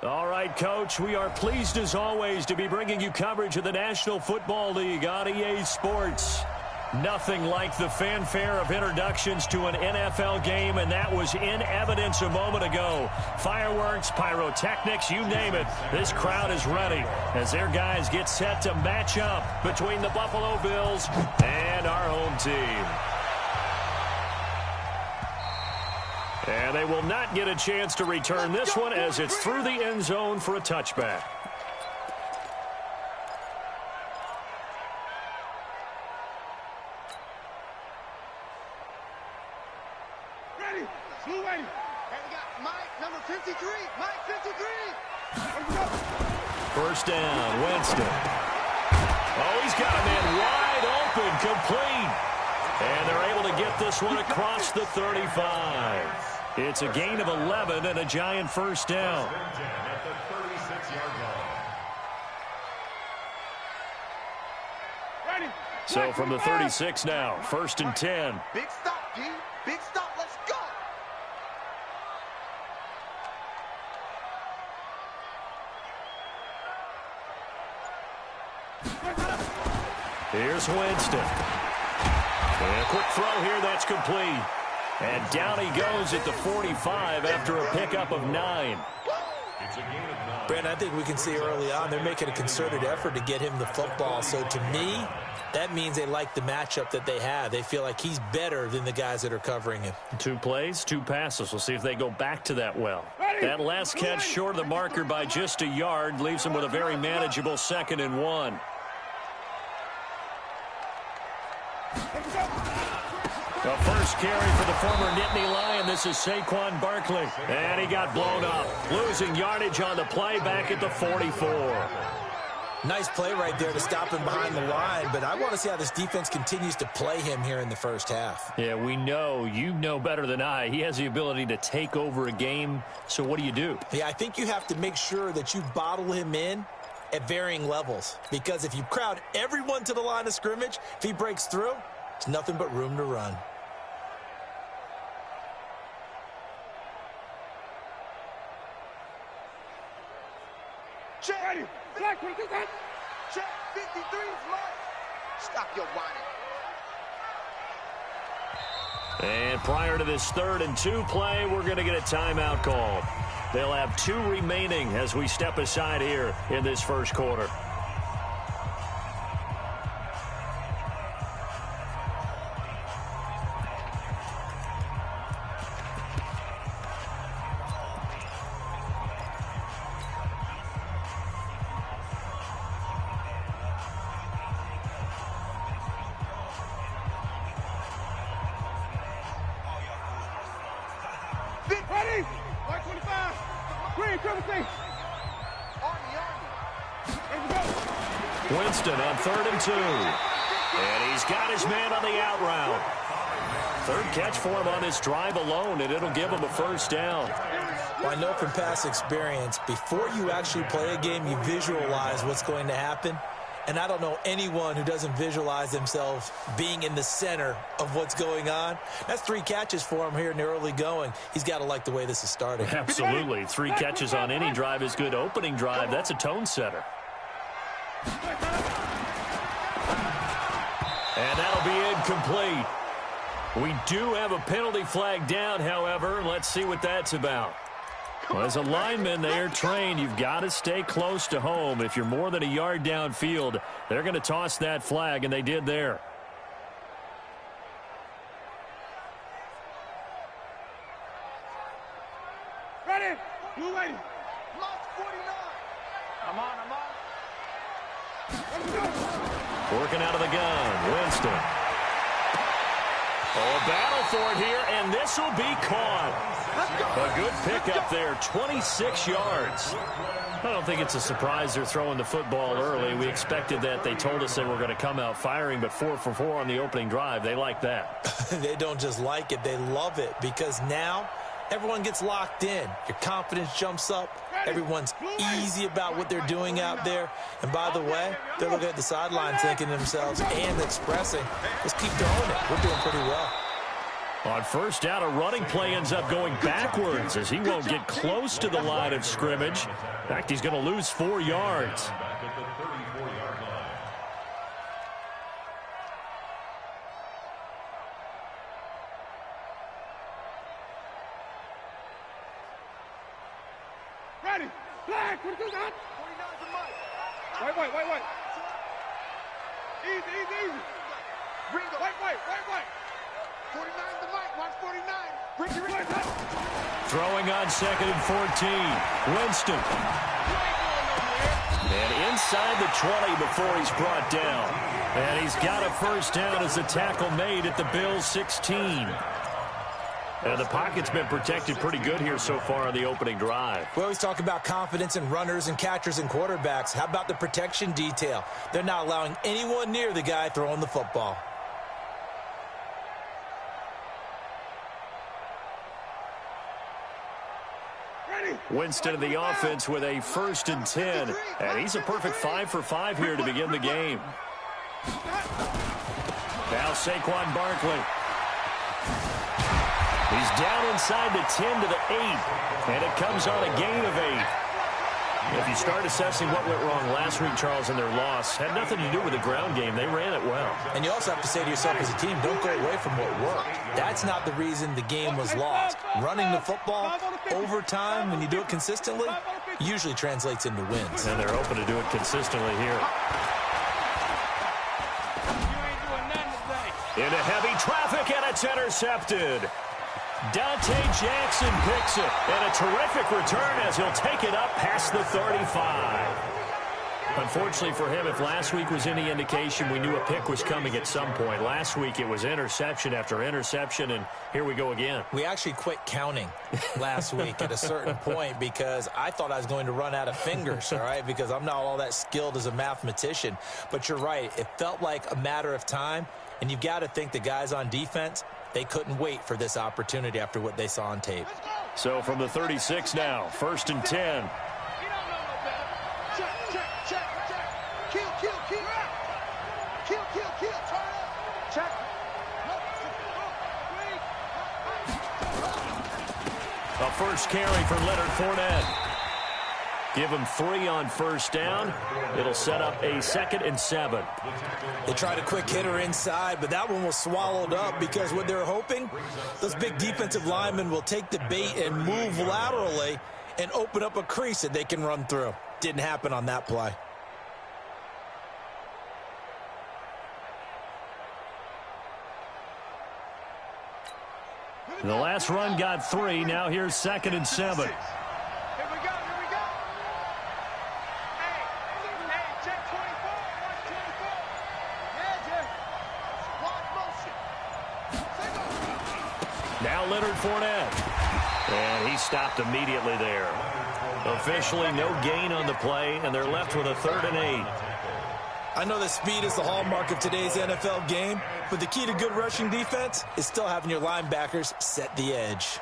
All right, Coach, we are pleased as always to be bringing you coverage of the National Football League on EA Sports. Nothing like the fanfare of introductions to an NFL game, and that was in evidence a moment ago. Fireworks, pyrotechnics, you name it. This crowd is ready as their guys get set to match up between the Buffalo Bills and our home team. And they will not get a chance to return this one as it's through the end zone for a touchback. Ready? Who ready? And we got Mike, number 53. Mike, 53. First down, Winston. Oh, he's got a man wide open, complete. And they're able to get this one across the 35. It's a gain of 11 and a giant first down. At the 36-yard line. Ready? So from the 36 now, first and 10. Big stop, G. Big stop. Let's go. Here's Winston. And a quick throw here, that's complete. And down he goes at the 45 after a pickup of 9. Brent, I think we can see early on they're making a concerted effort to get him the football. So to me, that means they like the matchup that they have. They feel like he's better than the guys that are covering him. 2 plays, 2 passes. We'll see if they go back to that well. That last catch short of the marker by just a yard leaves him with a very manageable 2nd and 1. The first carry for the former Nittany Lion. This is Saquon Barkley. And he got blown up. Losing yardage on the play back at the 44. Nice play right there to stop him behind the line, but I want to see how this defense continues to play him here in the first half. Yeah, we know. You know better than I. He has the ability to take over a game. So what do you do? Yeah, I think you have to make sure that you bottle him in at varying levels, because if you crowd everyone to the line of scrimmage, if he breaks through, it's nothing but room to run. Check. Ready. Check. Check. 53's Mike. Stop your whining. And prior to this 3rd and 2 play, we're going to get a timeout called. They'll have 2 remaining as we step aside here in this first quarter. Ready? Mike 25. Green, triple C. Winston on 3rd and 2. And he's got his man on the out route. 3rd catch for him on this drive alone, and it'll give him a first down. Well, I know from past experience, before you actually play a game, you visualize what's going to happen. And I don't know anyone who doesn't visualize themselves being in the center of what's going on. That's 3 catches for him here in the early going. He's got to like the way this is starting. Absolutely. 3 catches on any drive is good. Opening drive, that's a tone setter. And that'll be incomplete. We do have a penalty flag down, however. Let's see what that's about. Well, as a lineman, they are trained. You've got to stay close to home. If you're more than a yard downfield, they're going to toss that flag, and they did there. Ready? You ready? Mark 49. I'm on. Working out of the gun, Winston. Oh, a battle for it here, and this will be caught. A good pickup there, 26 yards. I don't think it's a surprise they're throwing the football early. We expected that. They told us they were going to come out firing, but 4 for 4 on the opening drive. They like that. They don't just like it, they love it, because now everyone gets locked in. Your confidence jumps up. Everyone's easy about what they're doing out there. And by the way, they're looking at the sideline thinking to themselves and expressing, let's keep throwing it. We're doing pretty well. On first down, a running play ends up going backwards as he won't get close to the line of scrimmage. In fact, he's going to lose 4 yards. Ready. Flag. What is that? 49's the mic. Wait. Easy. Bring the wait. 49's the mic. Watch 49. Bring your right. Throwing on 2nd and 14. Winston. And inside the 20 before he's brought down. And he's got a first down as the tackle made at the Bills' 16. And the pocket's been protected pretty good here so far on the opening drive. We always talk about confidence in runners and catchers and quarterbacks. How about the protection detail? They're not allowing anyone near the guy throwing the football. Winston in the offense with a 1st and 10. And he's a perfect 5 for 5 here to begin the game. Now Saquon Barkley. He's down inside the 10 to the 8. And it comes on a gain of 8. If you start assessing what went wrong last week, Charles, in their loss, had nothing to do with the ground game. They ran it well. And you also have to say to yourself as a team, don't go away from what worked. That's not the reason the game was lost. Running the football over time, when you do it consistently, usually translates into wins. And they're open to do it consistently here. Into heavy traffic, and it's intercepted. Dante Jackson picks it, and a terrific return as he'll take it up past the 35. Unfortunately for him, if last week was any indication, we knew a pick was coming at some point. Last week it was interception after interception, and here we go again. We actually quit counting last week at a certain point because I thought I was going to run out of fingers, all right, because I'm not all that skilled as a mathematician. But you're right. It felt like a matter of time, and you've got to think the guys on defense, they couldn't wait for this opportunity after what they saw on tape. So from the 36 now, 1st and 10. A first carry for Leonard Fournette. Give him 3 on first down. It'll set up a 2nd and 7. They tried a quick hitter inside, but that one was swallowed up because what they're hoping, those big defensive linemen will take the bait and move laterally and open up a crease that they can run through. Didn't happen on that play. The last run got 3. Now here's 2nd and 7. Now Leonard Fournette. And he stopped immediately there. Officially no gain on the play, and they're left with a 3rd and 8. I know that speed is the hallmark of today's NFL game, but the key to good rushing defense is still having your linebackers set the edge.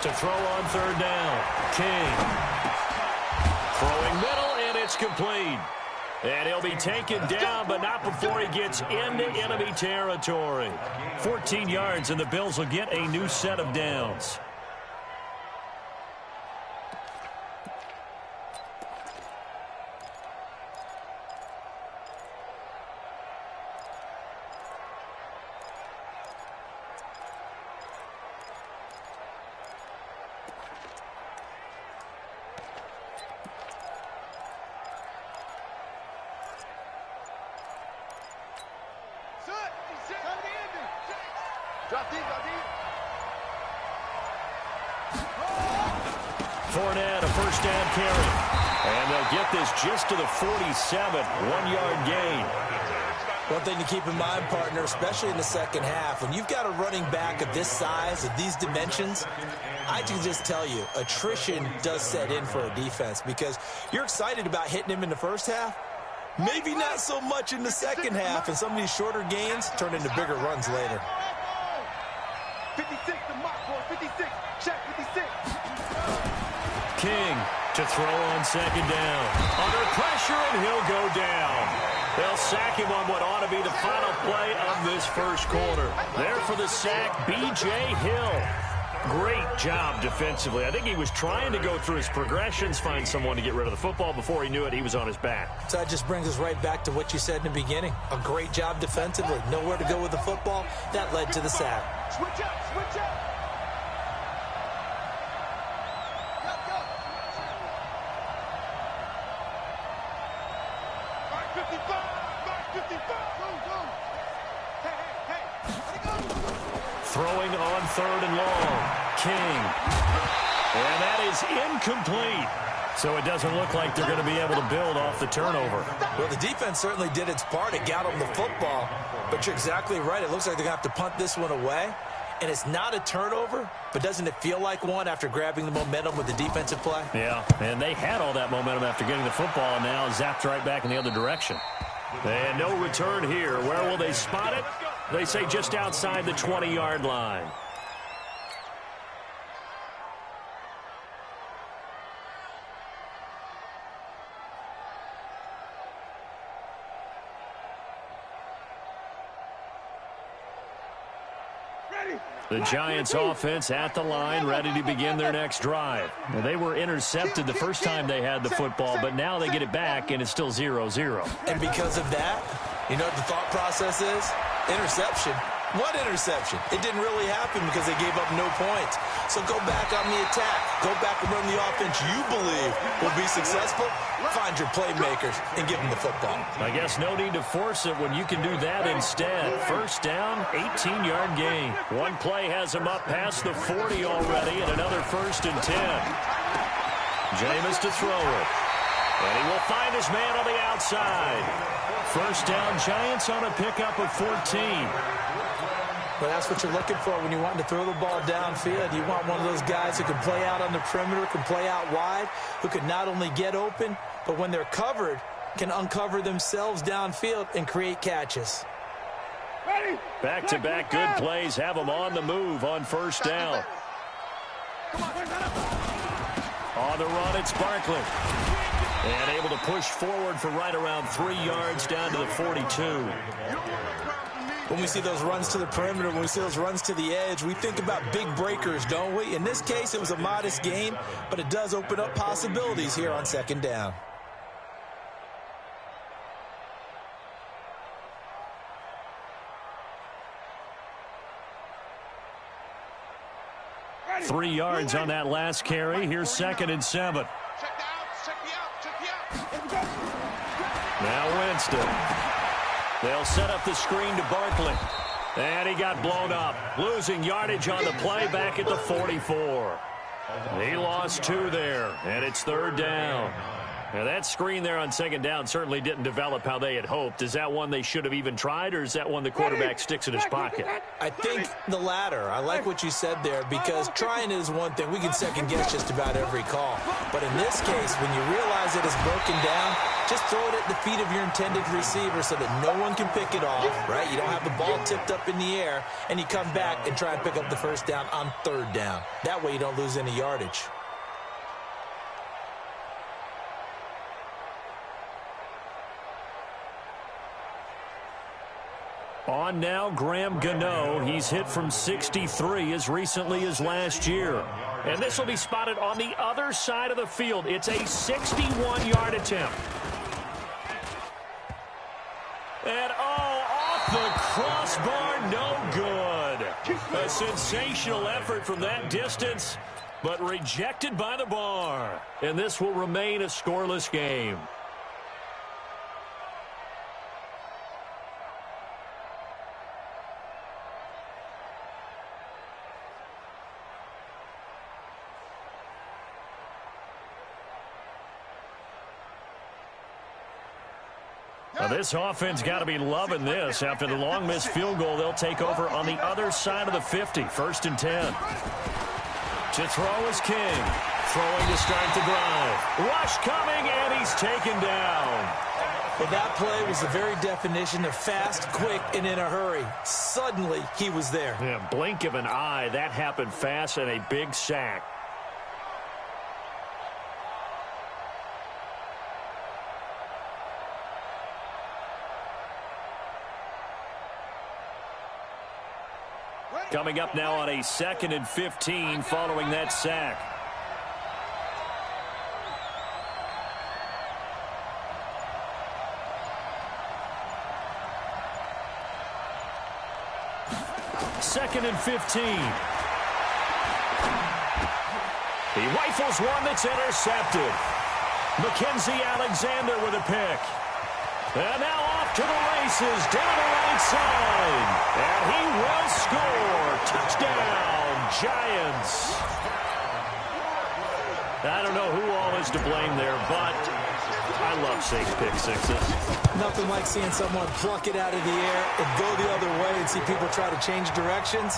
To throw on 3rd down. King. Throwing middle, and it's complete. And he'll be taken down, but not before he gets into enemy territory. 14 yards, and the Bills will get a new set of downs. Fournette, a first down carry. And they'll get this just to the 47, 1-yard gain. One thing to keep in mind, partner, especially in the second half, when you've got a running back of this size, of these dimensions, I can just tell you, attrition does set in for a defense because you're excited about hitting him in the first half. Maybe not so much in the second half, and some of these shorter gains turn into bigger runs later. 56, the mock boy, 56. Check, 56. King to throw on second down. Under pressure, and he'll go down. They'll sack him on what ought to be the final play of this first quarter. There for the sack, B.J. Hill. Great job defensively. I think he was trying to go through his progressions, find someone to get rid of the football. Before he knew it, he was on his back. So that just brings us right back to what you said in the beginning. A great job defensively. Nowhere to go with the football. That led to the sack. Switch up, switch up. Go. Mark 55, Mark 55. Go. Hey. Let it go. Throwing on third and long. King. And that is incomplete. So it doesn't look like they're going to be able to build off the turnover. Well, the defense certainly did its part. It got them the football. But you're exactly right. It looks like they're going to have to punt this one away. And it's not a turnover, but doesn't it feel like one after grabbing the momentum with the defensive play? Yeah, and they had all that momentum after getting the football, and now zapped right back in the other direction. And no return here. Where will they spot it? They say just outside the 20-yard line. The Giants offense at the line, ready to begin their next drive. Well, they were intercepted the first time they had the football, but now they get it back, and it's still 0-0. And because of that, you know what the thought process is? Interception. What interception? It didn't really happen because they gave up no points. So go back on the attack. Go back and run the offense you believe will be successful. Find your playmakers and give them the football. I guess no need to force it when you can do that instead. First down, 18-yard gain. One play has him up past the 40 already, and another 1st and 10. Jameis to throw it. And he will find his man on the outside. First down, Giants on a pickup of 14. But that's what you're looking for when you want to throw the ball downfield. You want one of those guys who can play out on the perimeter, can play out wide, who can not only get open, but when they're covered, can uncover themselves downfield and create catches. Back-to-back good plays have them on the move on first down. On the run, it's Barkley. And able to push forward for right around 3 yards down to the 42. When we see those runs to the perimeter, when we see those runs to the edge, we think about big breakers, don't we? In this case, it was a modest gain, but it does open up possibilities here on second down. Ready. 3 yards on that last carry. Here's 2nd and 7. Check me out. Now Winston. They'll set up the screen to Barkley. And he got blown up. Losing yardage on the play back at the 44. He lost 2 there, and it's 3rd down. Now, that screen there on 2nd down certainly didn't develop how they had hoped. Is that one they should have even tried, or is that one the quarterback sticks in his pocket? I think the latter. I like what you said there, because trying is one thing. We can second-guess just about every call. But in this case, when you realize it is broken down, just throw it at the feet of your intended receiver so that no one can pick it off, right? You don't have the ball tipped up in the air, and you come back and try and pick up the first down on 3rd down. That way you don't lose any yardage. On now, Graham Gano. He's hit from 63 as recently as last year. And this will be spotted on the other side of the field. It's a 61-yard attempt. And, off the crossbar, no good. A sensational effort from that distance, but rejected by the bar. And this will remain a scoreless game. Now this offense got to be loving this. After the long missed field goal, they'll take over on the other side of the 50. 1st and 10. To throw is King. Throwing to start the drive. Rush coming, and he's taken down. Well, that play was the very definition of fast, quick, and in a hurry. Suddenly, he was there. Yeah, blink of an eye. That happened fast and a big sack. Coming up now on a 2nd and 15 following that sack. Second and 15. He rifles one that's intercepted. Mackenzie Alexander with a pick. And now off to the races down the right side. And he will score. Touchdown, Giants. I don't know who all is to blame there, but I love seeing pick sixes. Nothing like seeing someone pluck it out of the air and go the other way and see people try to change directions.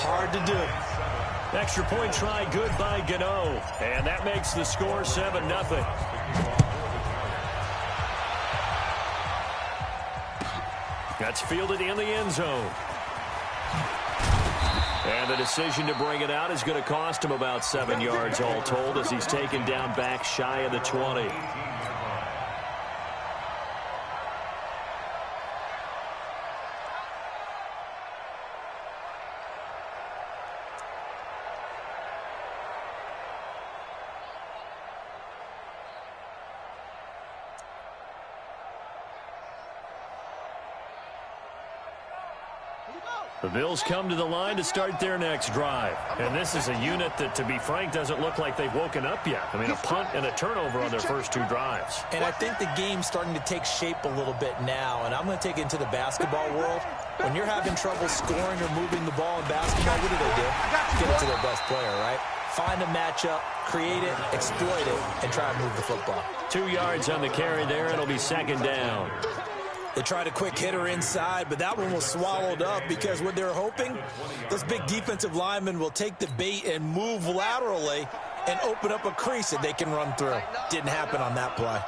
Hard to do. Extra point try good by Gano. And that makes the score 7-0. That's fielded in the end zone. And the decision to bring it out is going to cost him about 7 yards all told as he's taken down back shy of the 20. The Bills come to the line to start their next drive. And this is a unit that, to be frank, doesn't look like they've woken up yet. I mean, a punt and a turnover on their first 2 drives. And I think the game's starting to take shape a little bit now. And I'm going to take it into the basketball world. When you're having trouble scoring or moving the ball in basketball, what do? Get it to their best player, right? Find a matchup, create it, exploit it, and try and move the football. 2 yards on the carry there. It'll be 2nd down. They tried a quick hitter inside, but that one was swallowed up because what they're hoping, those big defensive linemen will take the bait and move laterally and open up a crease that they can run through. Didn't happen on that play.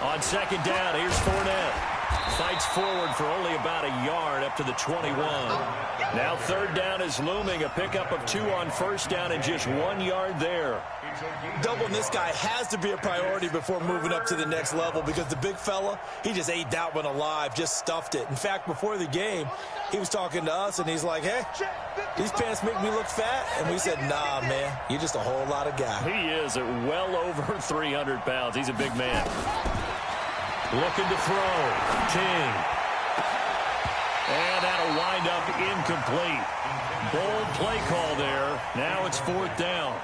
On 2nd down, here's Fournette. Fights forward for only about a yard up to the 21. Now 3rd down is looming. A pickup of 2 on 1st down and just 1 yard there. Doubling this guy has to be a priority before moving up to the next level because the big fella, he just ate that one alive, just stuffed it. In fact, before the game, he was talking to us, and he's like, hey, these pants make me look fat. And we said, nah, man, you're just a whole lot of guy. He is at well over 300 pounds. He's a big man. Looking to throw. King. And that'll wind up incomplete. Bold play call there. Now it's 4th down.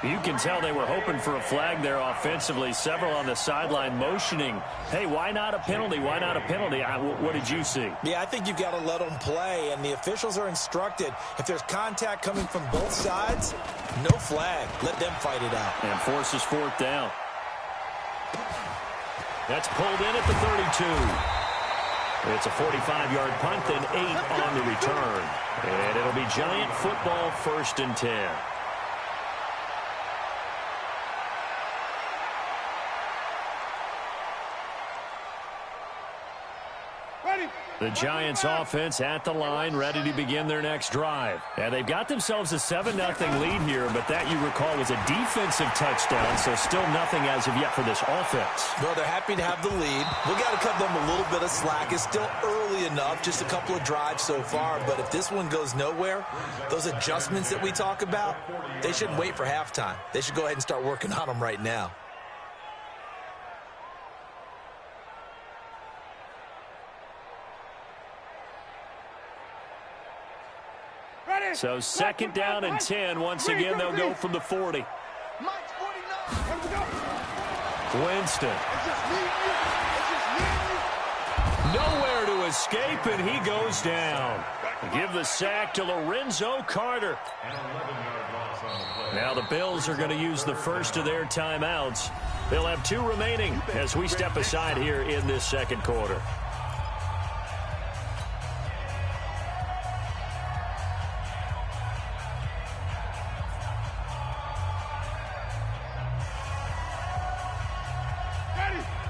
You can tell they were hoping for a flag there offensively. Several on the sideline motioning. Hey, why not a penalty? Why not a penalty? What did you see? Yeah, I think you've got to let them play, and the officials are instructed. If there's contact coming from both sides, no flag. Let them fight it out. And forces 4th down. That's pulled in at the 32. It's a 45-yard punt and 8 on the return. And it'll be Giant football 1st and 10. The Giants offense at the line, ready to begin their next drive. And they've got themselves a 7-0 lead here, but that, you recall, was a defensive touchdown, so still nothing as of yet for this offense. Well, they're happy to have the lead. We got to cut them a little bit of slack. It's still early enough, just a couple of drives so far, but if this one goes nowhere, those adjustments that we talk about, they shouldn't wait for halftime. They should go ahead and start working on them right now. So 2nd down and 10. Once again, they'll go from the 40. Winston. Nowhere to escape, and he goes down. Give the sack to Lorenzo Carter. Now the Bills are going to use the first of their timeouts. They'll have 2 remaining as we step aside here in this 2nd quarter.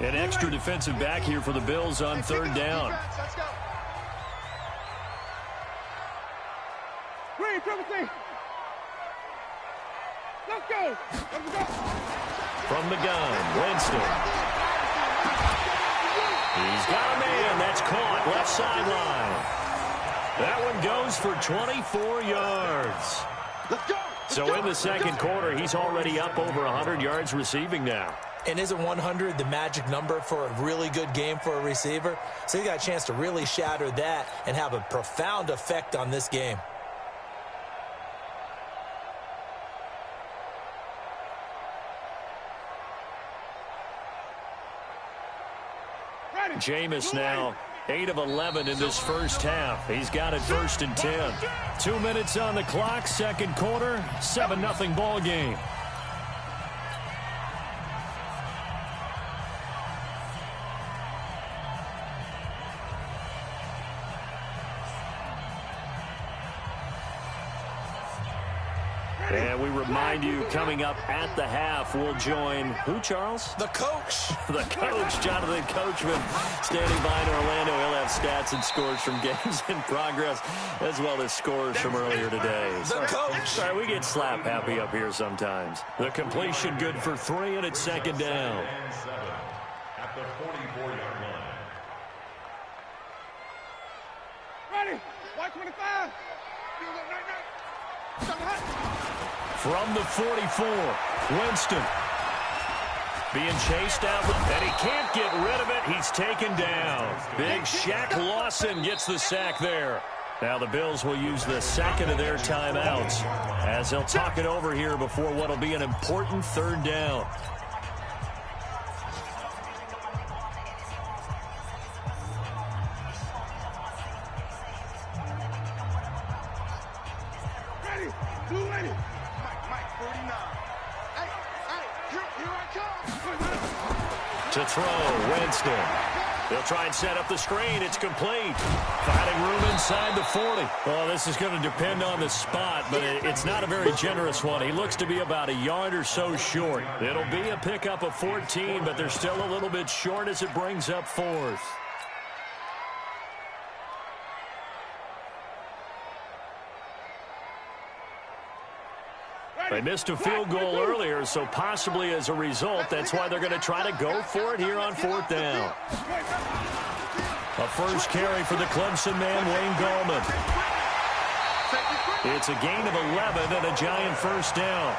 An extra defensive back here for the Bills on third down. Let's go. Green, triple C. Let's go. Let's go. From the gun, Winston. He's got a man. That's caught left sideline. That one goes for 24 yards. Let's go. So in the second quarter, he's already up over 100 yards receiving now. And isn't 100 the magic number for a really good game for a receiver? So he got a chance to really shatter that and have a profound effect on this game. Jameis now 8 of 11 in this first half. He's got it 1st and 10. 2 minutes on the clock, second quarter, 7-0 ball game. And we remind you, coming up at the half, we'll join who, Charles? The coach. The coach, Jonathan Coachman, standing by in Orlando. He'll have stats and scores from games in progress, as well as scores from earlier today. The coach. Sorry, we get slap happy up here sometimes. The completion good for 3, and it's second down. And 7 at the 44-yard line. Ready. White 25. From the 44, Winston being chased out, and he can't get rid of it. He's taken down. Big Shaq Lawson gets the sack there. Now the Bills will use the second of their timeouts as they'll talk it over here before what will be an important third down. To throw, Winston. They'll try and set up the screen. It's complete. Finding room inside the 40. Well, this is going to depend on the spot, but it's not a very generous one. He looks to be about a yard or so short. It'll be a pickup of 14, but they're still a little bit short as it brings up 4th. They missed a field goal earlier, so possibly as a result, that's why they're going to try to go for it here on 4th down. A first carry for the Clemson man, Wayne Gallman. It's a gain of 11 and a giant first down.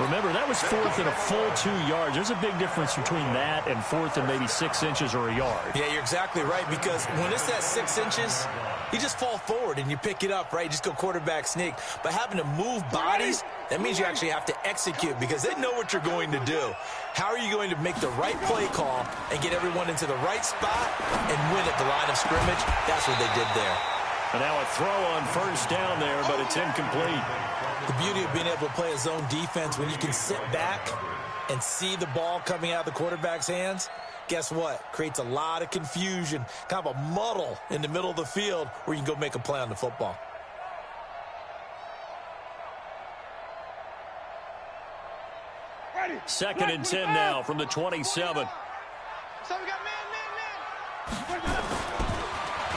Remember, that was 4th and a full 2 yards. There's a big difference between that and 4th and maybe 6 inches or a yard. Yeah, you're exactly right, because when it's that 6 inches, you just fall forward and you pick it up, right? You just go quarterback sneak. But having to move bodies, that means you actually have to execute because they know what you're going to do. How are you going to make the right play call and get everyone into the right spot and win at the line of scrimmage? That's what they did there. And now a throw on first down there, but it's incomplete. The beauty of being able to play a zone defense when you can sit back and see the ball coming out of the quarterback's hands, guess what? Creates a lot of confusion, kind of a muddle in the middle of the field where you can go make a play on the football. Second and 10 now from the 27. So we got man.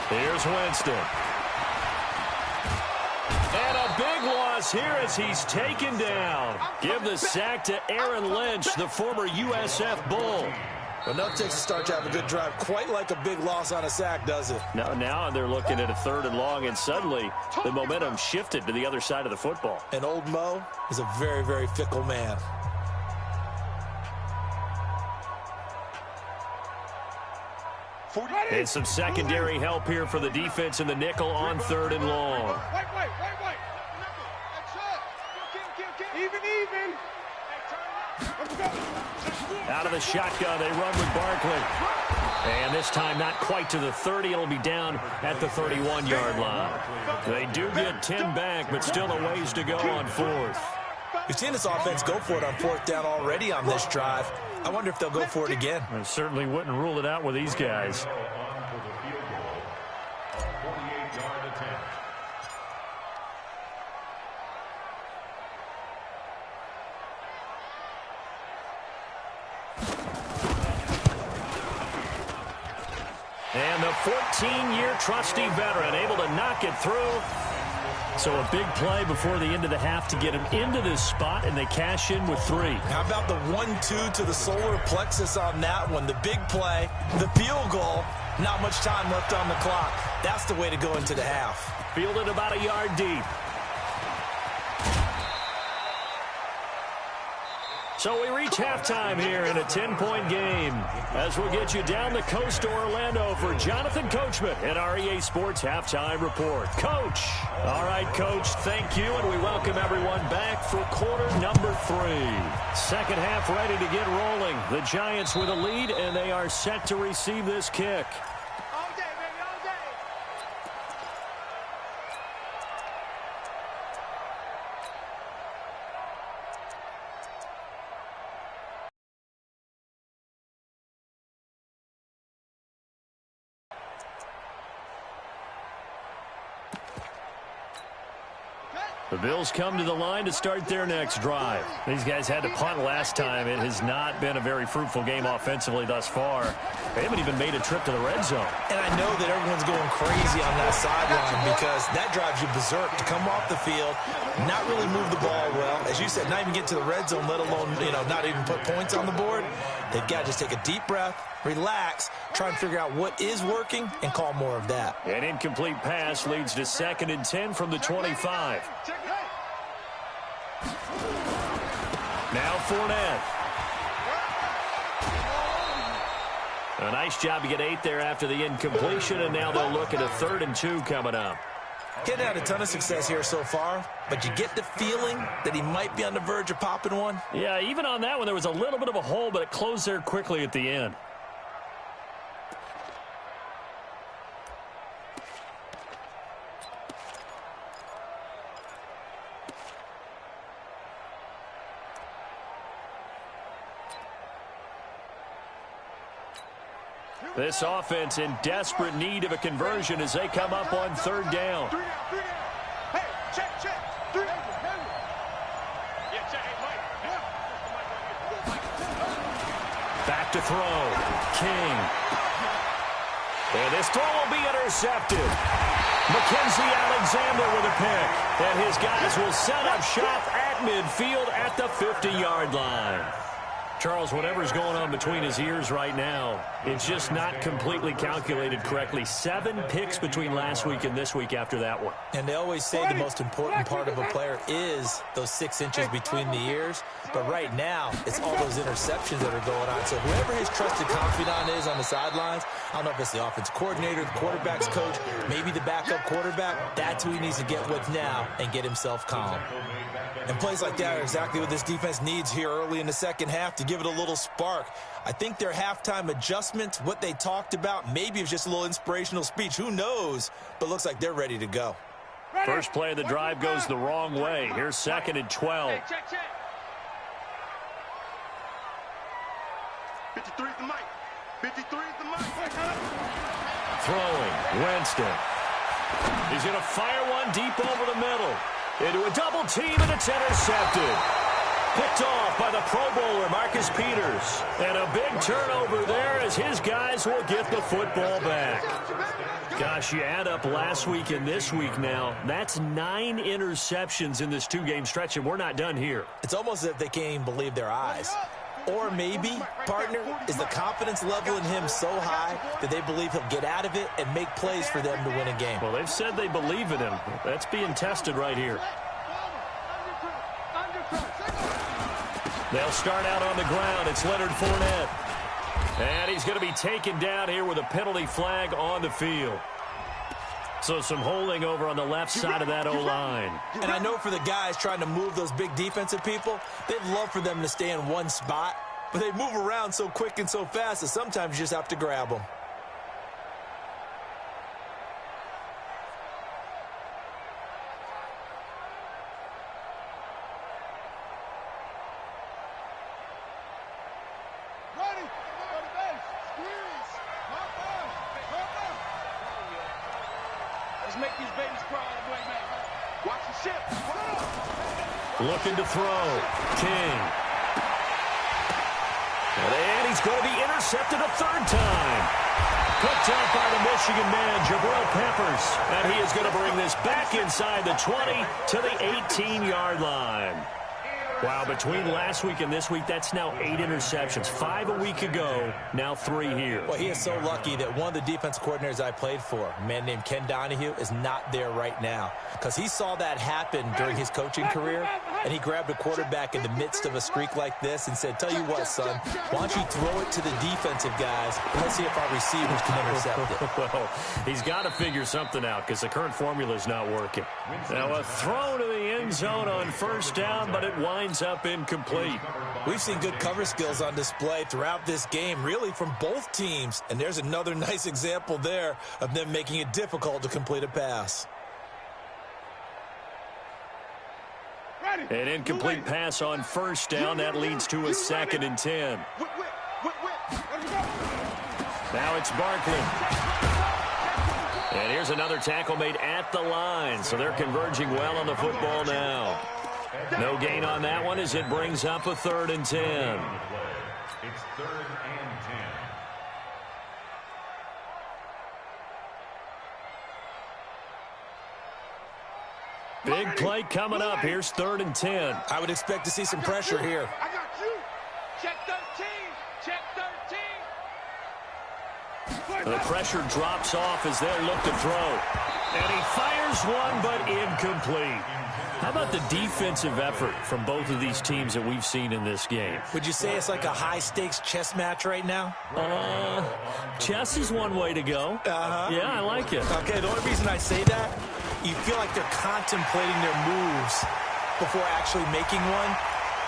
Here's Winston. And a big loss here as he's taken down. Give the sack to Aaron Lynch, the former USF Bull. Well, no, it takes a start to have a good drive. Quite like a big loss on a sack, does it? Now they're looking at a 3rd and long, and suddenly the momentum shifted to the other side of the football. And old Mo is a very, very fickle man. And some secondary help here for the defense in the nickel on 3rd and long. White. Even. Out of the shotgun, they run with Barkley. And this time not quite to the 30. It'll be down at the 31-yard line. They do get 10 back, but still a ways to go on 4th. We've seen this offense go for it on 4th down already on this drive. I wonder if they'll go for it again. I certainly wouldn't rule it out with these guys. The 14-year trusty veteran able to knock it through. So a big play before the end of the half to get him into this spot, and they cash in with 3. How about the 1-2 to the solar plexus on that one? The big play, the field goal, not much time left on the clock. That's the way to go into the half. Fielded about a yard deep. So we reach halftime here in a 10-point game as we'll get you down the coast to Orlando for Jonathan Coachman in our EA Sports Halftime Report. Coach. All right, Coach, thank you, and we welcome everyone back for quarter number 3. Second half ready to get rolling. The Giants with a lead, and they are set to receive this kick. All day, baby, all day. The Bills come to the line to start their next drive. These guys had to punt last time. It has not been a very fruitful game offensively thus far. They haven't even made a trip to the red zone. And I know that everyone's going crazy on that sideline because that drives you berserk to come off the field, not really move the ball well. As you said, not even get to the red zone, let alone, not even put points on the board. They've got to just take a deep breath, relax, try and figure out what is working, and call more of that. An incomplete pass leads to 2nd and 10 from the 25. Now Fournette. A nice job to get 8 there after the incompletion, and now they'll look at a 3rd and 2 coming up. Getting had a ton of success here so far, but you get the feeling that he might be on the verge of popping one. Yeah, even on that one, there was a little bit of a hole, but it closed there quickly at the end. This offense in desperate need of a conversion as they come up on 3rd down. Hey, check. 3. Yeah, check. Hey, Back to throw. King. And this throw will be intercepted. Mackenzie Alexander with a pick. And his guys will set up shop at midfield at the 50-yard line. Charles, whatever's going on between his ears right now, it's just not completely calculated correctly. 7 picks between last week and this week after that one. And they always say the most important part of a player is those 6 inches between the ears. But right now, it's all those interceptions that are going on. So whoever his trusted confidant is on the sidelines, I don't know if it's the offense coordinator, the quarterback's coach, maybe the backup quarterback, that's who he needs to get with now and get himself calm. And plays like that are exactly what this defense needs here early in the second half to give it a little spark. I think their halftime adjustments, what they talked about, maybe it was just a little inspirational speech. Who knows? But looks like they're ready to go. First play of the drive goes the wrong way. Here's 2nd and 12. Check. 53 is the mic. 53 is the mic. Throwing. Winston. He's going to fire one deep over the middle. Into a double team, and it's intercepted. Picked off by the Pro Bowler, Marcus Peters. And a big turnover there as his guys will get the football back. Gosh, you add up last week and this week now, that's 9 interceptions in this 2-game stretch, and we're not done here. It's almost as if they can't even believe their eyes. Or maybe, partner, is the confidence level in him so high that they believe he'll get out of it and make plays for them to win a game. Well, they've said they believe in him. That's being tested right here. They'll start out on the ground. It's Leonard Fournette. And he's going to be taken down here with a penalty flag on the field. So some holding over on the left side of that O-line. And I know for the guys trying to move those big defensive people, they'd love for them to stay in one spot, but they move around so quick and so fast that sometimes you just have to grab them. Looking to throw. King. And he's going to be intercepted a 3rd time. picked up by the Michigan man, Jabril Peppers. And he is going to bring this back inside the 20 to the 18-yard line. Wow, between last week and this week, that's now 8 interceptions. 5 a week ago, now 3 here. Well, he is so lucky that one of the defense coordinators I played for, a man named Ken Donahue, is not there right now. Because he saw that happen during his coaching career, and he grabbed a quarterback in the midst of a streak like this and said, tell you what, son, why don't you throw it to the defensive guys, and let's see if our receivers can intercept it. Well, he's got to figure something out because the current formula is not working. Now a throw to the end zone on first down, but it winds up incomplete. We've seen good cover skills on display throughout this game, really from both teams. And there's another nice example there of them making it difficult to complete a pass. An incomplete pass on first down. That leads to a 2nd and 10. Now it's Barkley. And here's another tackle made at the line. So they're converging well on the football now. No gain on that one as it brings up a 3rd and 10. It's 3rd and 10. Big play coming up. Here's 3rd and 10. I would expect to see some pressure here. I got you. Check 13. Check 13. The pressure drops off as they'll look to throw. And he fires one, but incomplete. How about the defensive effort from both of these teams that we've seen in this game? Would you say it's like a high-stakes chess match right now? Chess is one way to go. Yeah, I like it. Okay, the only reason I say that, you feel like they're contemplating their moves before actually making one,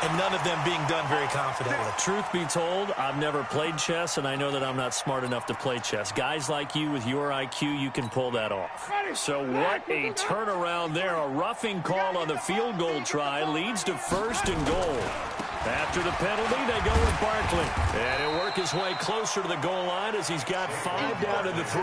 and none of them being done very confidently. Truth be told, I've never played chess, and I know that I'm not smart enough to play chess. Guys like you with your IQ, you can pull that off. So what a turnaround there. A roughing call on the field goal try leads to 1st and goal. After the penalty, they go with Barkley. And he'll work his way closer to the goal line as he's got 5 down to the 3.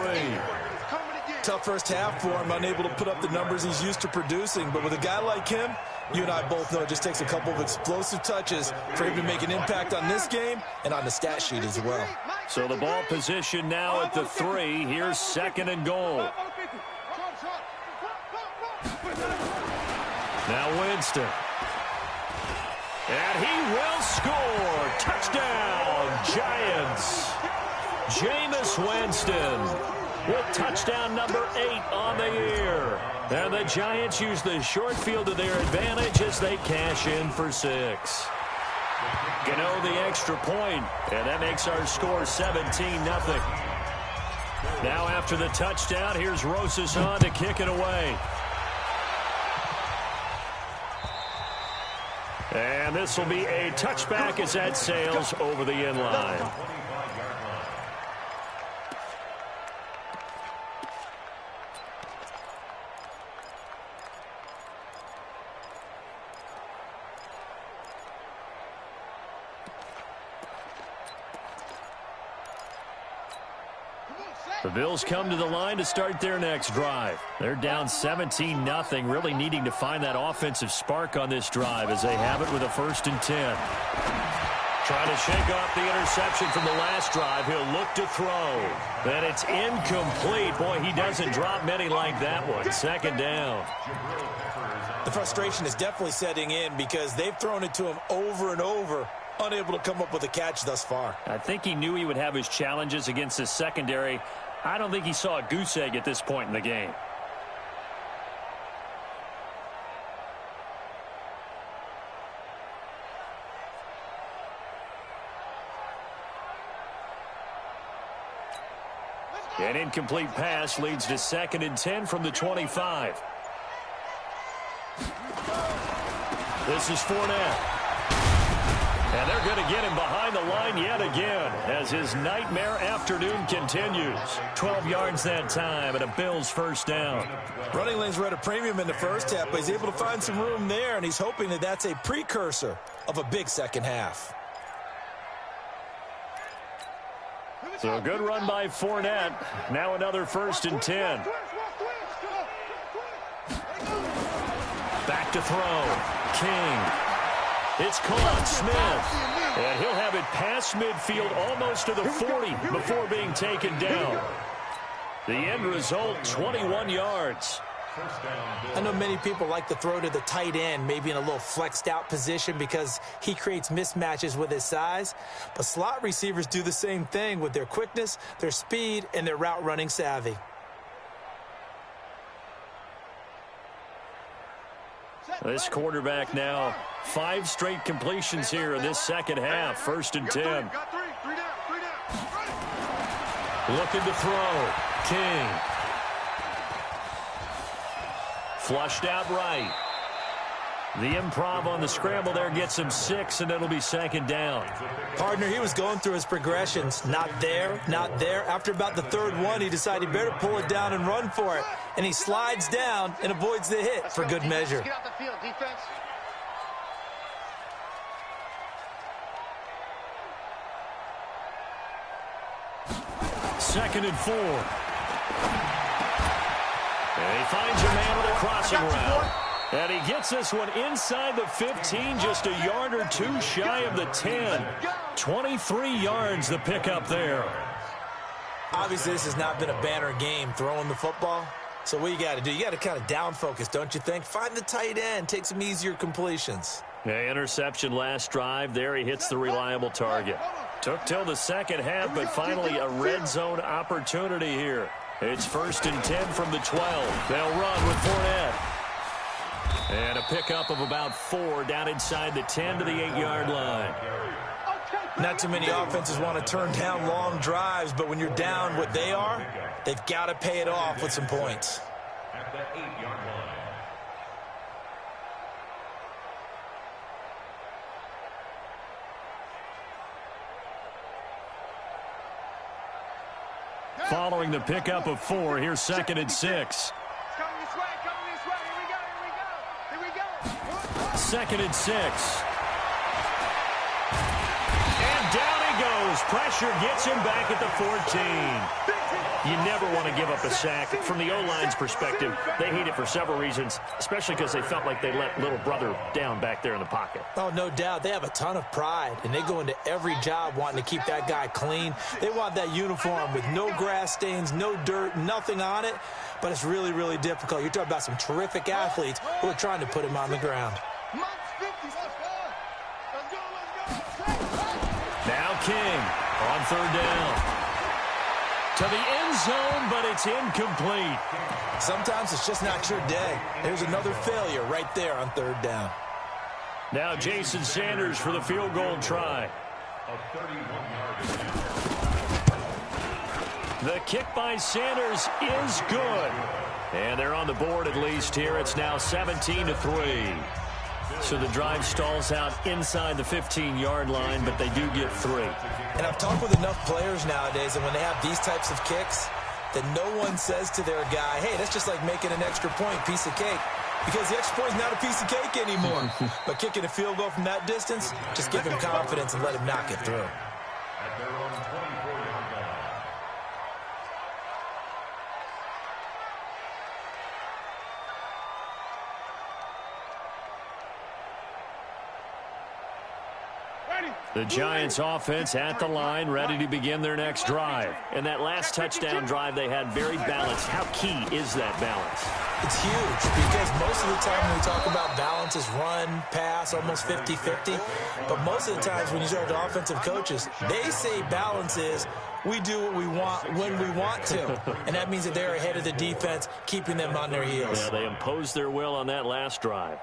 Tough first half for him, unable to put up the numbers he's used to producing. But with a guy like him, you and I both know it just takes a couple of explosive touches for him to make an impact on this game and on the stat sheet as well. So the ball position now at the 3. Here's 2nd and goal. Now Winston. And he will score. Touchdown, Giants. Jameis Winston with touchdown number 8 on the year. And the Giants use the short field to their advantage as they cash in for 6. Gano the extra point, and that makes our score 17-0. Now after the touchdown, here's Rosas on to kick it away. And this will be a touchback as that sails over the end line. The Bills come to the line to start their next drive. They're down 17-0, really needing to find that offensive spark on this drive as they have it with a 1st and 10. Trying to shake off the interception from the last drive. He'll look to throw. And it's incomplete. Boy, he doesn't drop many like that one. 2nd down. The frustration is definitely setting in because they've thrown it to him over and over, unable to come up with a catch thus far. I think he knew he would have his challenges against his secondary. I don't think he saw a goose egg at this point in the game. An incomplete pass leads to 2nd and 10 from the 25. This is Fournette. And they're going to get him behind the line yet again as his nightmare afternoon continues. 12 yards that time and a Bills 1st down. Running lanes were at a premium in the first half, but he's able to find some room there, and he's hoping that that's a precursor of a big second half. So a good run by Fournette. Now another 1st and 10. Back to throw. King. It's Colin Smith. And he'll have it past midfield almost to the 40 before being taken down. The end result, 21 yards. I know many people like to throw to the tight end, maybe in a little flexed out position because he creates mismatches with his size. But slot receivers do the same thing with their quickness, their speed, and their route running savvy. This quarterback now, 5 straight completions here in this second half. 1st and 10. Looking to throw. King. Flushed out right. The improv on the scramble there gets him 6, and it'll be 2nd down. Partner, he was going through his progressions. Not there, not there. After about the 3rd one, he decided he better pull it down and run for it. And he slides down and avoids the hit for good measure. Get out the field, defense. Second and 4. And he finds a man with a crossing route. And he gets this one inside the 15, just a yard or 2 shy of the 10. 23 yards the pickup there. Obviously, this has not been a banner game throwing the football. So what you got to do, you got to kind of down focus, don't you think? Find the tight end, take some easier completions. Yeah, interception last drive. There he hits the reliable target. Took till the second half, but finally a red zone opportunity here. It's 1st and 10 from the 12. They'll run with Fournette. And a pickup of about 4 down inside the 10 to the 8-yard line. Not too many offenses want to turn down long drives, but when you're down what they are, they've got to pay it off with some points. At the 8-yard line. Following the pickup of 4, here's 2nd and 6. Coming this way, here we go. 2nd and 6. And down he goes. Pressure gets him back at the 14. You never want to give up a sack. From the O-line's perspective, they hate it for several reasons, especially because they felt like they let little brother down back there in the pocket. Oh, no doubt. They have a ton of pride, and they go into every job wanting to keep that guy clean. They want that uniform with no grass stains, no dirt, nothing on it, but it's really, really difficult. You're talking about some terrific athletes who are trying to put him on the ground. Now King on 3rd down. To the end zone, but it's incomplete. Sometimes it's just not your day. There's another failure right there on 3rd down. Now Jason Sanders for the field goal try. A 31-yard. The kick by Sanders is good. And they're on the board at least here. It's now 17-3. So the drive stalls out inside the 15-yard line, but they do get 3. And I've talked with enough players nowadays, and when they have these types of kicks, that no one says to their guy, hey, that's just like making an extra point, piece of cake. Because the extra point is not a piece of cake anymore. But kicking a field goal from that distance, just give him confidence and let him knock it through. At their own 24-yard line. The Giants offense at the line, ready to begin their next drive. And that last touchdown drive they had very balanced. How key is that balance? It's huge because most of the time when we talk about balance is run, pass, almost 50-50. But most of the times when you talk to offensive coaches, they say balance is we do what we want when we want to. And that means that they're ahead of the defense, keeping them on their heels. Yeah, they imposed their will on that last drive.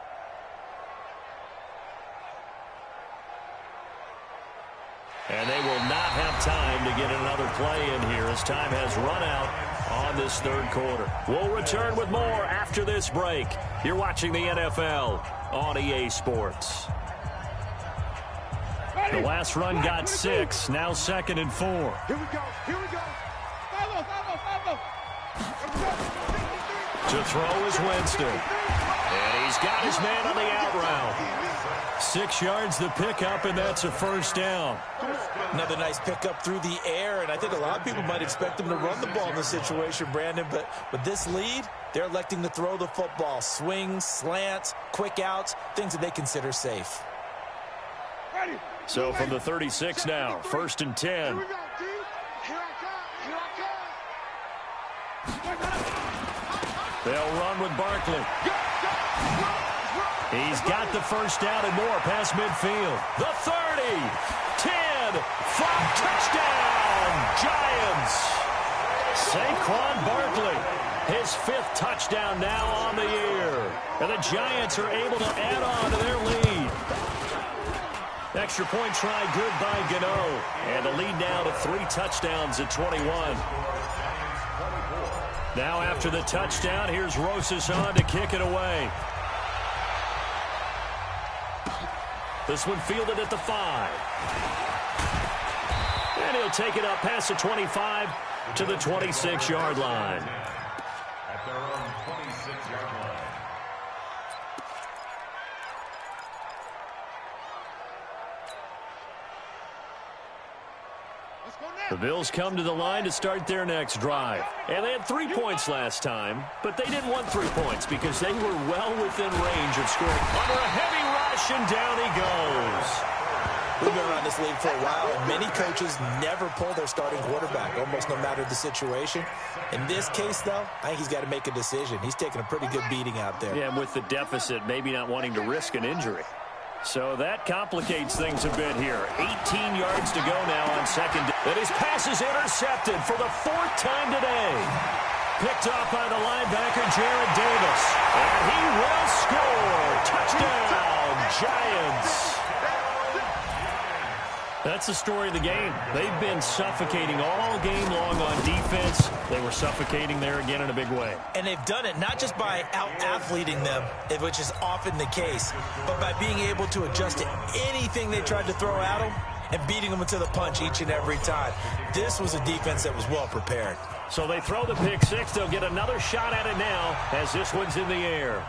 And they will not have time to get another play in here as time has run out on this 3rd quarter. We'll return with more after this break. You're watching the NFL on EA Sports. The last run got 6, now 2nd and 4. Here we go. Follow. To throw is Winston. And he's got his man on the out route. 6 yards the pickup, and that's a 1st down. Another nice pickup through the air, and I think a lot of people might expect him to run the ball in this situation, Brandon, but with this lead, they're electing to throw the football. Swings, slants, quick outs, things that they consider safe. So from the 36 now, 1st and 10. Here we go, D. Here I come. Here I come. They'll run with Barkley. He's got the first down and more past midfield. The 30, 10, 5, touchdown, Giants. Saquon Barkley, his 5th touchdown now on the year. And the Giants are able to add on to their lead. Extra point try good by Gano. And the lead now to 3 touchdowns at 21. Now after the touchdown, here's Rosas on to kick it away. This one fielded at the 5. And he'll take it up past the 25 to the 26-yard line. At their own 26-yard line. Let's go now. The Bills come to the line to start their next drive. And they had 3 points last time, but they didn't want 3 points because they were well within range of scoring. Under a heavy rush, and down he goes. We've been around this league for a while, and many coaches never pull their starting quarterback, almost no matter the situation. In this case, though, I think he's got to make a decision. He's taking a pretty good beating out there. Yeah, and with the deficit, maybe not wanting to risk an injury. So that complicates things a bit here. 18 yards to go now on second. And his pass is intercepted for the 4th time today. Picked off by the linebacker, Jared Davis. And he will score. Touchdown, Giants. That's the story of the game. They've been suffocating all game long on defense. They were suffocating there again in a big way. And they've done it not just by out-athleting them, which is often the case, but by being able to adjust to anything they tried to throw at them and beating them to the punch each and every time. This was a defense that was well prepared. So they throw the pick 6. They'll get another shot at it now as this one's in the air.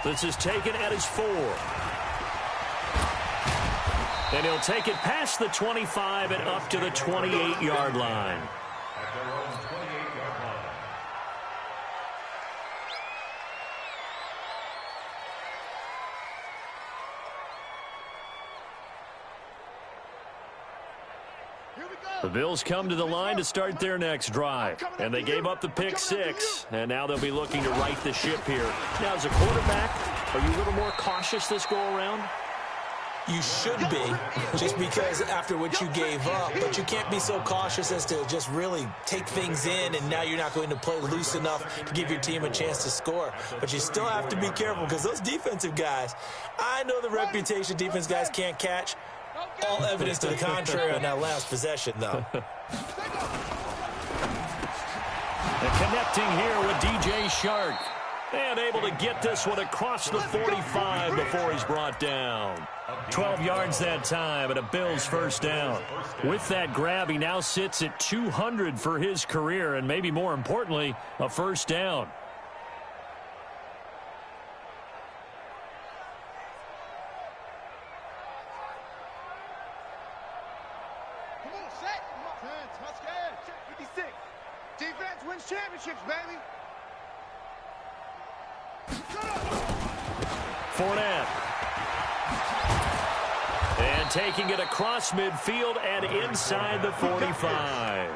This is taken at his 4. And he'll take it past the 25 and up to the 28-yard line. At their own 28-yard line. Here we go. The Bills come to the line to start their next drive. And they gave up the pick 6. And now they'll be looking to right the ship here. Now, as a quarterback, are you a little more cautious this go-around? You should be, just because after what you gave up, but you can't be so cautious as to just really take things in, and now you're not going to play loose enough to give your team a chance to score. But you still have to be careful because those defensive guys, I know the reputation defense guys can't catch. All evidence to the contrary on that last possession, though. And connecting here with DJ Shark. And able to get this one across the 45 before he's brought down. 12 yards that time and a Bills first down. With that grab, he now sits at 200 for his career and maybe more importantly, a first down. Come on, set. 10, touchdown. 56. Defense wins championships, baby. Fournette. And taking it across midfield and inside the 45.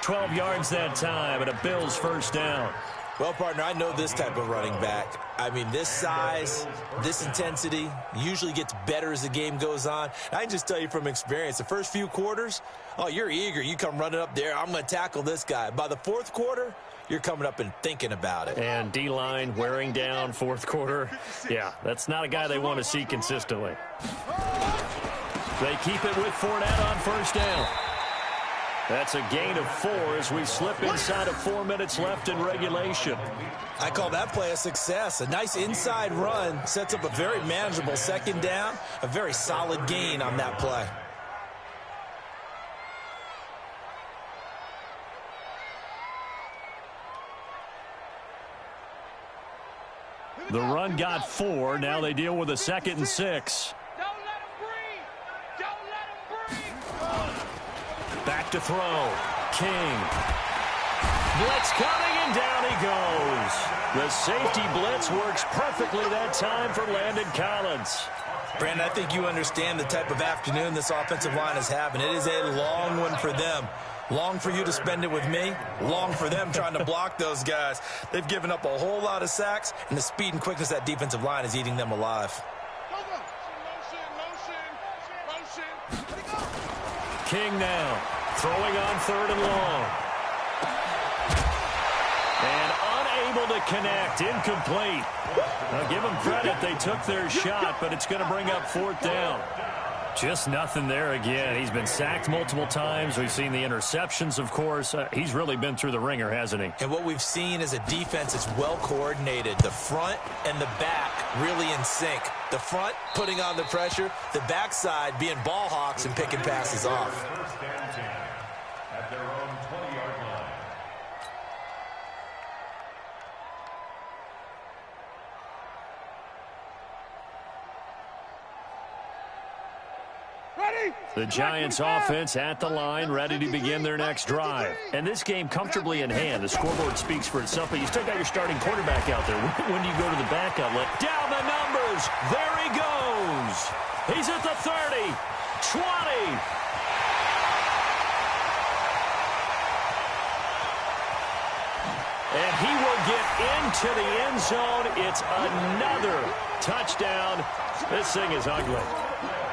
12 yards that time and a Bills first down. Well, partner, I know this type of running back. I mean, this size, this intensity usually gets better as the game goes on. I can just tell you from experience, the first few quarters, oh, you're eager. You come running up there, I'm going to tackle this guy. By the 4th quarter, you're coming up and thinking about it. And D-line wearing down 4th quarter. Yeah, that's not a guy they want to see consistently. They keep it with Fournette on first down. That's a gain of 4 as we slip inside of 4 minutes left in regulation. I call that play a success. A nice inside run sets up a very manageable second down, a very solid gain on that play. The run got 4. Now they deal with a 2nd and 6. Don't let him breathe. Don't let him breathe. Back to throw. King. Blitz coming, and down he goes. The safety blitz works perfectly that time for Landon Collins. Brandon, I think you understand the type of afternoon this offensive line is having. It is a long one for them. Long for you to spend it with me. Long for them trying to block those guys. They've given up a whole lot of sacks, and the speed and quickness of that defensive line is eating them alive. King now, throwing on 3rd and long. And unable to connect, incomplete. Now give them credit, they took their shot, but it's going to bring up 4th down. Just nothing there again. He's been sacked multiple times. We've seen the interceptions, of course. He's really been through the ringer, hasn't he? And what we've seen is a defense that's well coordinated. The front and the back really in sync. The front putting on the pressure, the backside being ball hawks and picking passes off. First and 10 at their own 20-yard line. The Giants offense at the line, ready to begin their next drive. And this game comfortably in hand. The scoreboard speaks for itself, but you still got your starting quarterback out there. When do you go to the backup? Down the numbers. There he goes. He's at the 30, 20. And he will get into the end zone. It's another touchdown. This thing is ugly.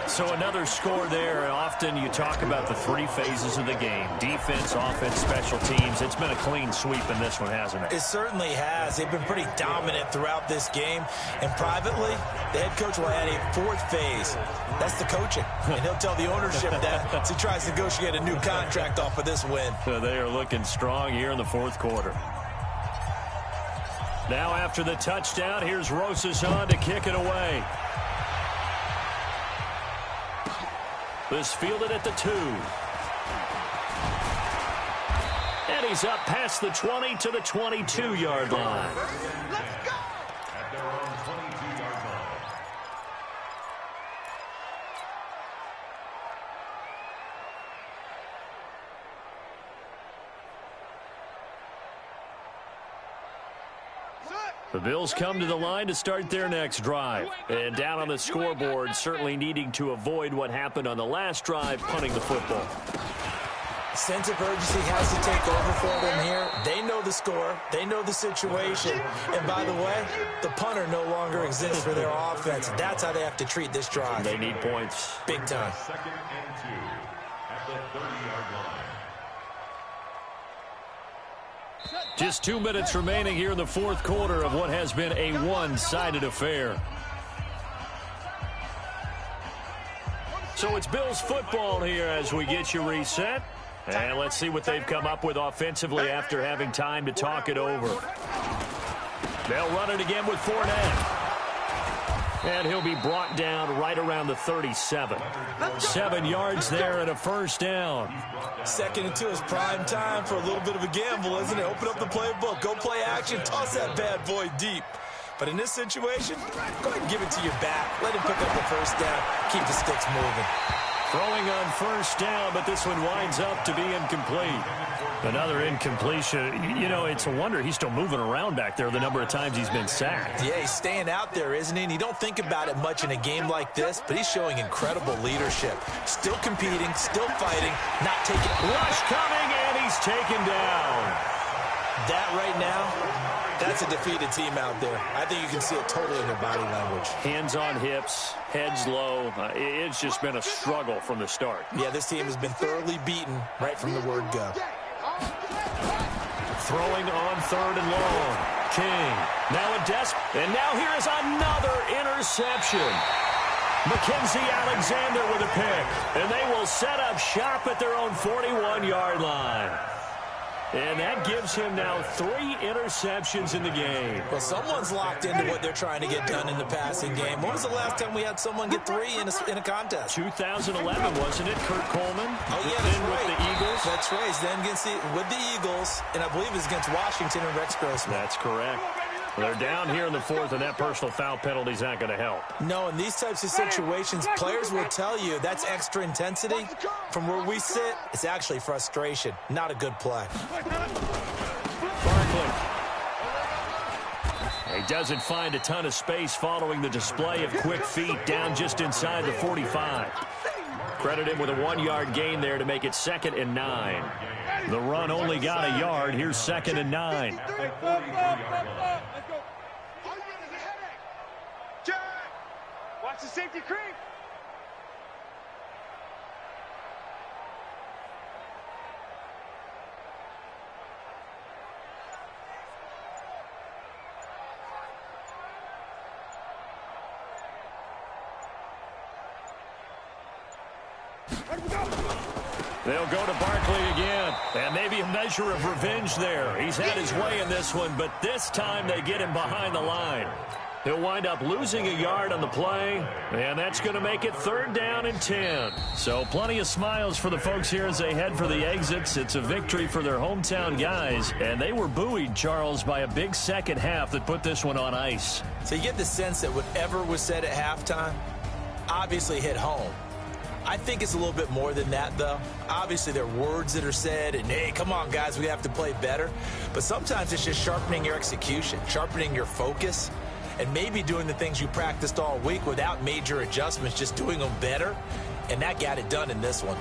So another score there. Often you talk about the 3 phases of the game. Defense, offense, special teams. It's been a clean sweep in this one, hasn't it? It certainly has. They've been pretty dominant throughout this game. And privately, the head coach will add a 4th phase. That's the coaching. And he'll tell the ownership that as he tries to negotiate a new contract off of this win. So they are looking strong here in the 4th quarter. Now after the touchdown, here's Rosas on to kick it away. This fielded at the 2. And he's up past the 20 to the 22-yard line. Let's go! At their own 22-yard line. The Bills come to the line to start their next drive. And down on the scoreboard, certainly needing to avoid what happened on the last drive, punting the football. Sense of urgency has to take over for them here. They know the score. They know the situation. And by the way, the punter no longer exists for their offense. That's how they have to treat this drive. They need points. Big time. 2nd and 2 at the 30-yard line. Just 2 minutes remaining here in the 4th quarter of what has been a one-sided affair. So it's Bills football here as we get you reset. And let's see what they've come up with offensively after having time to talk it over. They'll run it again with Fournette. And he'll be brought down right around the 37. 7 yards there and a 1st down. 2nd and 2 is prime time for a little bit of a gamble, isn't it? Open up the playbook, go play action, toss that bad boy deep. But in this situation, go ahead and give it to your back. Let him pick up the 1st down. Keep the sticks moving. Throwing on 1st down, but this one winds up to be incomplete. Another incompletion. You know, it's a wonder he's still moving around back there the number of times he's been sacked. Yeah, he's staying out there, isn't he? And you don't think about it much in a game like this, but he's showing incredible leadership. Still competing, still fighting, not taking... Rush coming, and he's taken down. That right now, that's a defeated team out there. I think you can see it totally in their body language. Hands on hips, heads low. It's just been a struggle from the start. Yeah, this team has been thoroughly beaten right from the word go. Throwing on 3rd and long. King. Now and now here is another interception. Mackenzie Alexander with a pick. And they will set up shop at their own 41-yard line. And that gives him now 3 interceptions in the game. Well, someone's locked into what they're trying to get done in the passing game. When was the last time we had someone get 3 in a contest? 2011, wasn't it? Kurt Coleman. Oh, yeah, then that's right. with the Eagles. That's right. He's then with the Eagles, and I believe it's against Washington and Rex Grossman. That's correct. They're down here in the 4th, and that personal foul penalty is not going to help. No, in these types of situations, players will tell you that's extra intensity. From where we sit, it's actually frustration. Not a good play. Barkley. He doesn't find a ton of space following the display of quick feet down just inside the 45. Credit him with a 1-yard gain there to make it 2nd and 9. The run only got a yard. Here's 2nd and 9. Watch the safety creep. They'll go to Barkley again. And maybe a measure of revenge there. He's had his way in this one, but this time they get him behind the line. He'll wind up losing a yard on the play, and that's going to make it 3rd down and 10. So plenty of smiles for the folks here as they head for the exits. It's a victory for their hometown guys, and they were buoyed, Charles, by a big second half that put this one on ice. So you get the sense that whatever was said at halftime obviously hit home. I think it's a little bit more than that, though. Obviously, there are words that are said, and, hey, come on, guys, we have to play better. But sometimes it's just sharpening your execution, sharpening your focus, and maybe doing the things you practiced all week without major adjustments, just doing them better. And that got it done in this one.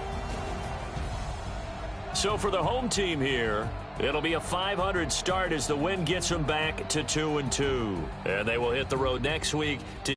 So for the home team here, it'll be a .500 start as the win gets them back to 2-2. And they will hit the road next week to